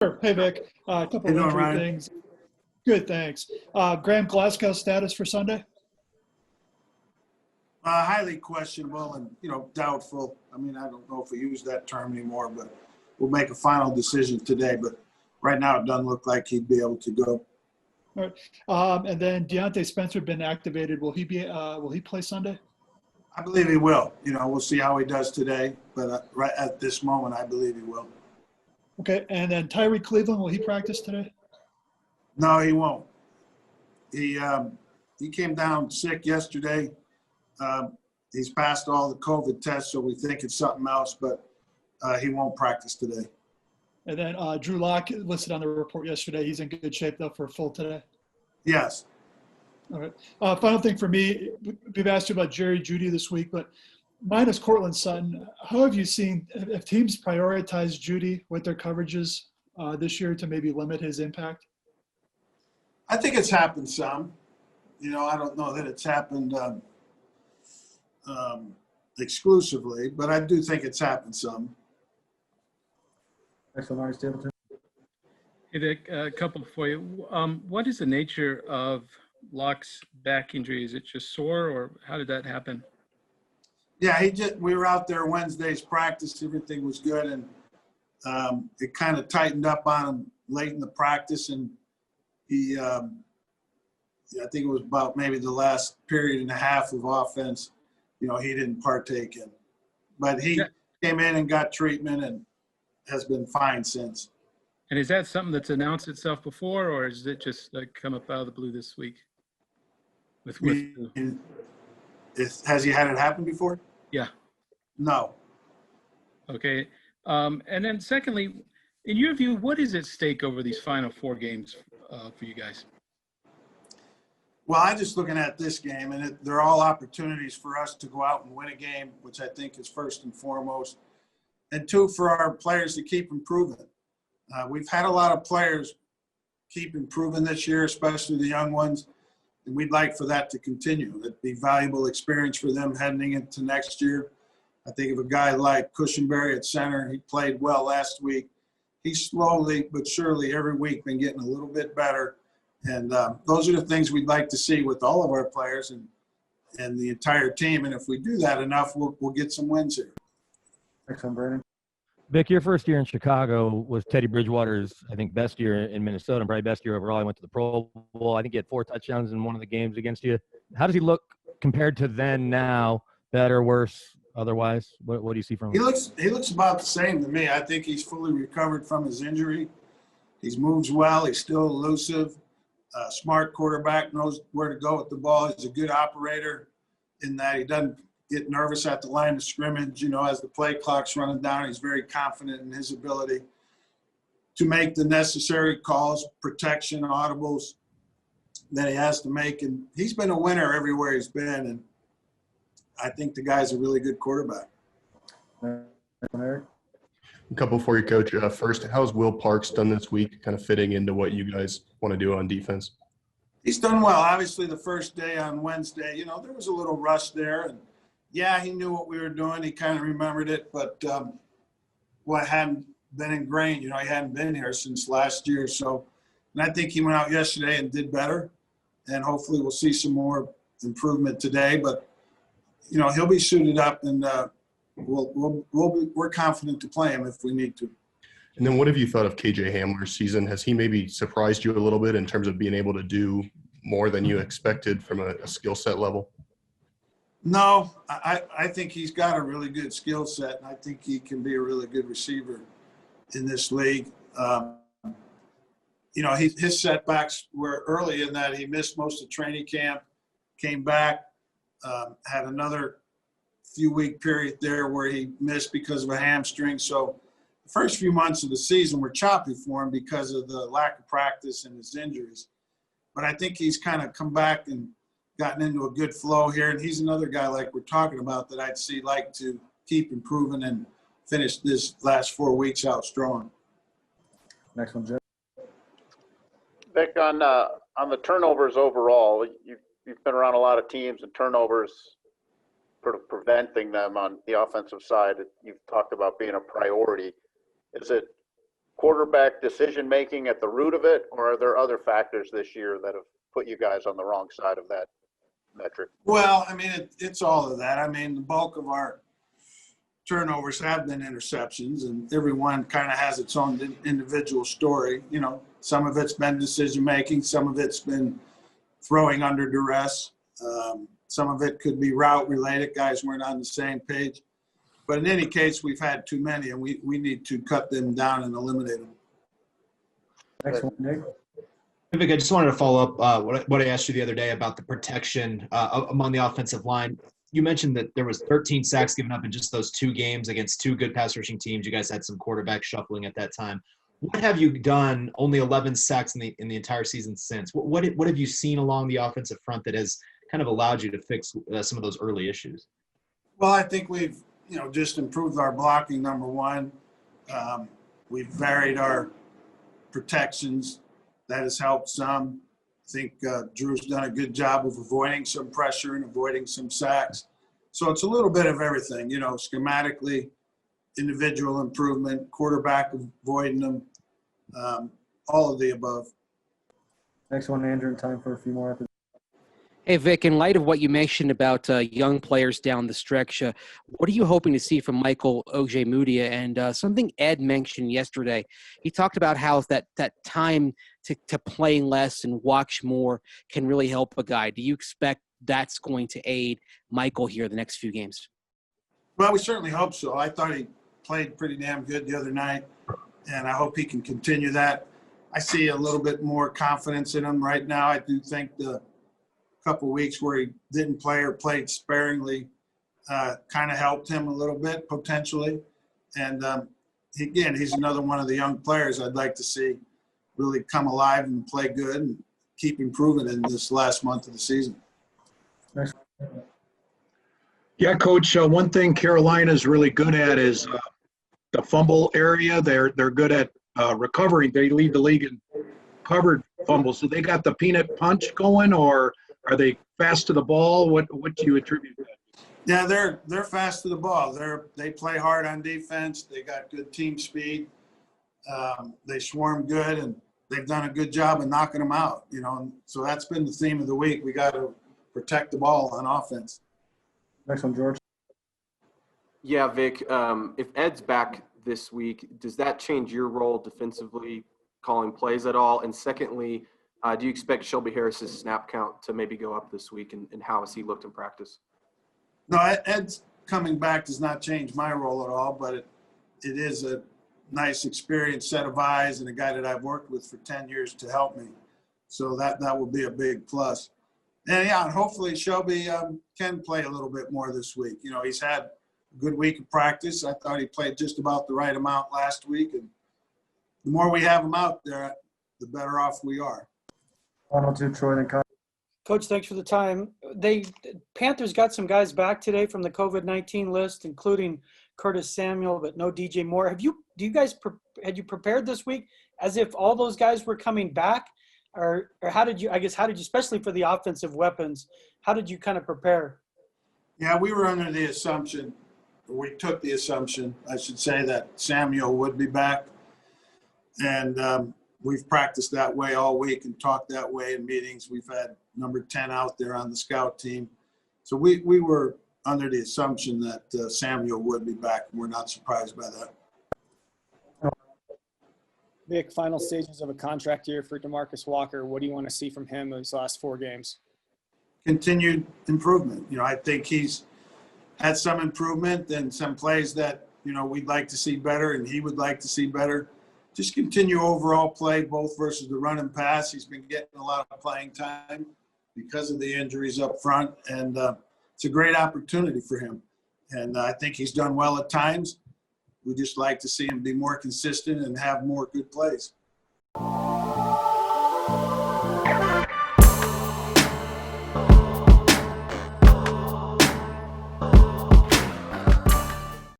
Sure. Hey, Vic. A couple How you of doing, injury Ryan? things. Good, thanks. Graham Glasgow's status for Sunday? Highly questionable and, doubtful. I mean, I don't know if we use that term anymore, but we'll make a final decision today. But right now it doesn't look like he'd be able to go. All right. And then Deontay Spencer been activated. Will he play Sunday? I believe he will. We'll see how he does today. But right at this moment, I believe he will. Okay. And then Tyree Cleveland, will he practice today? No, he won't. He came down sick yesterday. He's passed all the COVID tests, so we think it's something else, but he won't practice today. And then Drew Lock listed on the report yesterday. He's in good shape, though, for full today. Yes. All right. Final thing for me, we've asked you about Jerry Jeudy this week, but minus Cortland Sutton, how have you seen if teams prioritize Jeudy with their coverages this year to maybe limit his impact? I think it's happened some. I don't know that it's happened exclusively, but I do think it's happened some. Excellent, Stapleton. Hey, Vic, a couple for you. What is the nature of Locke's back injury? Is it just sore, or how did that happen? Yeah, we were out there Wednesday's practice. Everything was good, and it kind of tightened up on him late in the practice, and he, I think it was about maybe the last period and a half of offense, he didn't partake in. But he came in and got treatment and has been fine since. And is that something that's announced itself before, or is it just come up out of the blue this week? Has he had it happen before? Yeah. No. Okay. And then secondly, in your view, what is at stake over these final 4 games for you guys? Well, I'm just looking at this game, and they're all opportunities for us to go out and win a game, which I think is first and foremost. And 2, for our players to keep improving. We've had a lot of players keep improving this year, especially the young ones, and we'd like for that to continue. It'd be valuable experience for them heading into next year. I think of a guy like Cushenberry at center. He played well last week. He's slowly but surely every week been getting a little bit better. And those are the things we'd like to see with all of our players and the entire team. And if we do that enough, we'll get some wins here. Excellent, Brandon. Vic, your first year in Chicago was Teddy Bridgewater's, I think, best year in Minnesota and probably best year overall. He went to the Pro Bowl. I think he had 4 touchdowns in one of the games against you. How does he look compared to then now? Better, worse, otherwise? What do you see from him? He looks about the same to me. I think he's fully recovered from his injury. He moves well. He's still elusive. Smart quarterback, knows where to go with the ball. He's a good operator in that he doesn't get nervous at the line of scrimmage. As the play clock's running down, he's very confident in his ability to make the necessary calls, protection, audibles that he has to make. And he's been a winner everywhere he's been. And I think the guy's a really good quarterback. Eric. A couple for you, Coach. First, how's Will Parks done this week, kind of fitting into what you guys want to do on defense? He's done well. Obviously, the first day on Wednesday, there was a little rush there. And, yeah, he knew what we were doing. He kind of remembered it. But what hadn't been ingrained, he hadn't been here since last year. So, and I think he went out yesterday and did better. And hopefully we'll see some more improvement today. But, he'll be suited up and we're confident to play him if we need to. And then what have you thought of KJ Hamler's season? Has he maybe surprised you a little bit in terms of being able to do more than you expected from a skill set level? No, I think he's got a really good skill set, and I think he can be a really good receiver in this league. His setbacks were early in that he missed most of training camp, came back, had another few-week period there where he missed because of a hamstring. So the first few months of the season were choppy for him because of the lack of practice and his injuries. But I think he's kind of come back and gotten into a good flow here. And he's another guy like we're talking about that I'd see like to keep improving and finish this last 4 weeks out strong. Next one, Jeff. Vic, on the turnovers overall, you've been around a lot of teams and turnovers sort of preventing them on the offensive side. You've talked about being a priority. Is it quarterback decision-making at the root of it, or are there other factors this year that have put you guys on the wrong side of that metric? Well, I mean, it's all of that. I mean, the bulk of our turnovers have been interceptions, and everyone kind of has its own individual story. You know, some of it's been decision-making, some of it's been throwing under duress. Some of it could be route-related. Guys weren't on the same page. But in any case, we've had too many, and we need to cut them down and eliminate them. Next one, Nick. Vic, I just wanted to follow up what I asked you the other day about the protection among the offensive line. You mentioned that there was 13 sacks given up in just those 2 games against 2 good pass rushing teams. You guys had some quarterback shuffling at that time. What have you done? Only 11 sacks in the entire season since. What have you seen along the offensive front that has kind of allowed you to fix some of those early issues? Well, I think we've just improved our blocking, number one. We've varied our protections. That has helped some. I think Drew's done a good job of avoiding some pressure and avoiding some sacks. So it's a little bit of everything, schematically, individual improvement, quarterback avoiding them, all of the above. Next one, Andrew, and time for a few more after. Hey, Vic, in light of what you mentioned about young players down the stretch, what are you hoping to see from Michael Ojemudia? And something Ed mentioned yesterday, he talked about how that time to playing less and watch more can really help a guy. Do you expect that's going to aid Michael here the next few games? Well, we certainly hope so. I thought he played pretty damn good the other night, and I hope he can continue that. I see a little bit more confidence in him right now. I do think the couple of weeks where he didn't play or played sparingly kind of helped him a little bit potentially. And again, he's another one of the young players I'd like to see really come alive and play good and keep improving in this last month of the season. Next. Yeah, Coach, one thing Carolina's really good at is the fumble area. They're good at recovering. They lead the league in covered fumbles. So they got the peanut punch going, or are they fast to the ball? What do you attribute that? Yeah, they're fast to the ball. They play hard on defense. They got good team speed. They swarm good, and they've done a good job of knocking them out. So that's been the theme of the week. We got to protect the ball on offense. Next one, George. Yeah, Vic. If Ed's back this week, does that change your role defensively, calling plays at all? And secondly, do you expect Shelby Harris's snap count to maybe go up this week, and how has he looked in practice? No, Ed's coming back does not change my role at all, but it is a nice experienced set of eyes and a guy that I've worked with for 10 years to help me. So that will be a big plus. And, yeah, and hopefully Shelby can play a little bit more this week. He's had a good week of practice. I thought he played just about the right amount last week. And the more we have him out there, the better off we are. Final two, Troy and Kyle. Coach, thanks for the time. Panthers got some guys back today from the COVID-19 list, including Curtis Samuel, but no DJ Moore. Had you prepared this week as if all those guys were coming back, or how did you, especially for the offensive weapons, how did you kind of prepare? Yeah, we were under the assumption, we took the assumption, I should say, that Samuel would be back. And we've practiced that way all week and talked that way in meetings. We've had number 10 out there on the scout team. So we were under the assumption that Samuel would be back. We're not surprised by that. Vic, final stages of a contract year for DeMarcus Walker. What do you want to see from him in his last 4 games? Continued improvement. I think he's had some improvement and some plays that, we'd like to see better and he would like to see better. Just continue overall play, both versus the run and pass. He's been getting a lot of playing time because of the injuries up front, and it's a great opportunity for him. And I think he's done well at times. We just like to see him be more consistent and have more good plays.